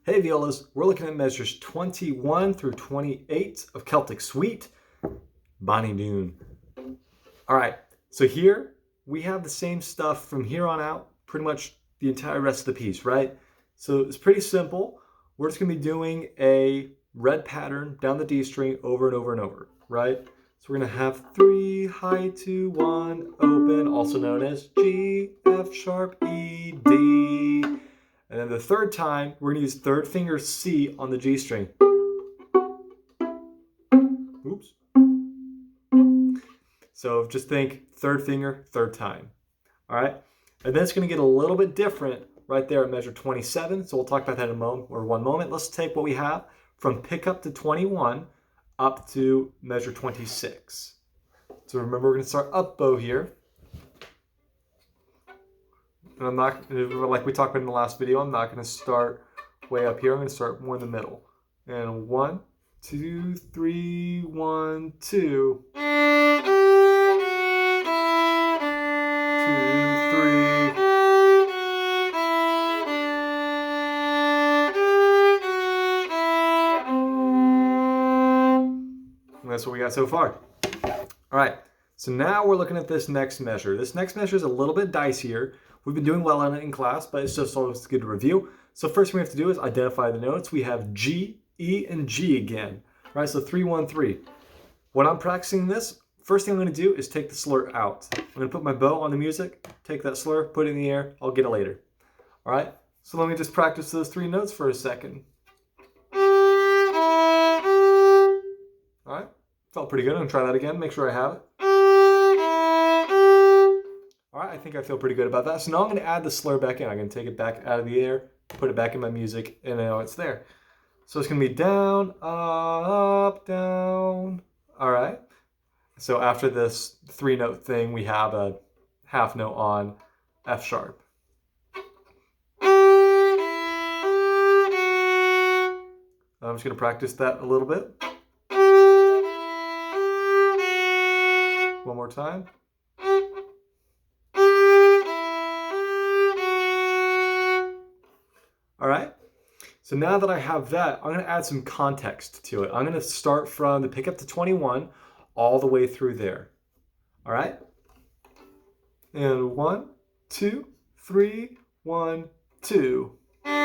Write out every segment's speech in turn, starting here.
Hey violas, we're looking at measures 21 through 28 of Celtic Suite, Bonnie Doon. All right, so here we have the same stuff from here on out, pretty much the entire rest of the piece, right? So it's pretty simple. We're just gonna be doing a red pattern down the D string over and over and over, right? So we're gonna have 3, high 2, 1, open, also known as G, F sharp, E, D. And then the third time, we're gonna use third finger C on the G string. Oops. So just think third finger, third time. All right. And then it's gonna get a little bit different right there at measure 27. So we'll talk about that in a moment or one moment. Let's take what we have from pickup to 21 up to measure 26. So remember, we're gonna start up bow here. And I'm not, like we talked about in the last video, I'm not going to start way up here. I'm going to start more in the middle. And 1, 2, 3, 1, 2. 2, 3. And that's what we got so far. All right. So now we're looking at this next measure. This next measure is a little bit dicier. We've been doing well on it in class, but it's just always good to review. So first thing we have to do is identify the notes. We have G, E, and G again, right? So 3, 1, 3. When I'm practicing this, first thing I'm gonna do is take the slur out. I'm gonna put my bow on the music, take that slur, put it in the air. I'll get it later. All right, so let me just practice those 3 notes for a second. All right, felt pretty good. I'm gonna try that again, make sure I have it. All right, I think I feel pretty good about that. So now I'm going to add the slur back in. I'm going to take it back out of the air, put it back in my music, and now it's there. So it's going to be down, up, down. All right. So after this 3-note thing, we have a half note on F sharp. I'm just going to practice that a little bit. One more time. All right, so now that I have that, I'm gonna add some context to it. I'm gonna start from the pickup to 21 all the way through there. All right? And 1, 2, 3, 1, 2. 2, 3.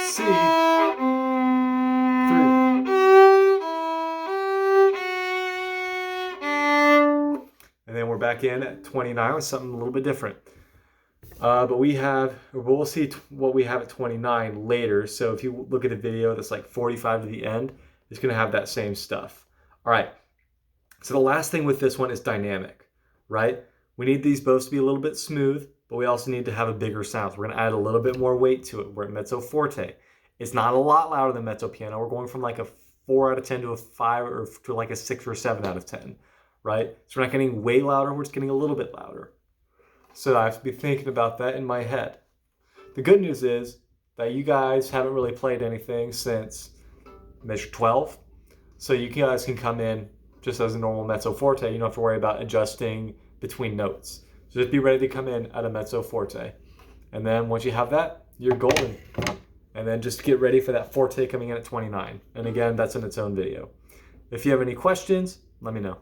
C. 3. And then we're back in at 29 with something a little bit different. But we'll see what we have at 29 later. So if you look at the video that's like 45 to the end, it's going to have that same stuff. All right. So the last thing with this one is dynamic, right? We need these bows to be a little bit smooth, but we also need to have a bigger sound. So we're going to add a little bit more weight to it. We're at mezzo forte. It's not a lot louder than mezzo piano. We're going from like a 4 out of 10 to a 5 or to like a 6 or 7 out of 10. Right? So we're not getting way louder, we're just getting a little bit louder. So I have to be thinking about that in my head. The good news is that you guys haven't really played anything since measure 12. So you guys can come in just as a normal mezzo forte. You don't have to worry about adjusting between notes. So just be ready to come in at a mezzo forte. And then once you have that, you're golden. And then just get ready for that forte coming in at 29. And again, that's in its own video. If you have any questions, let me know.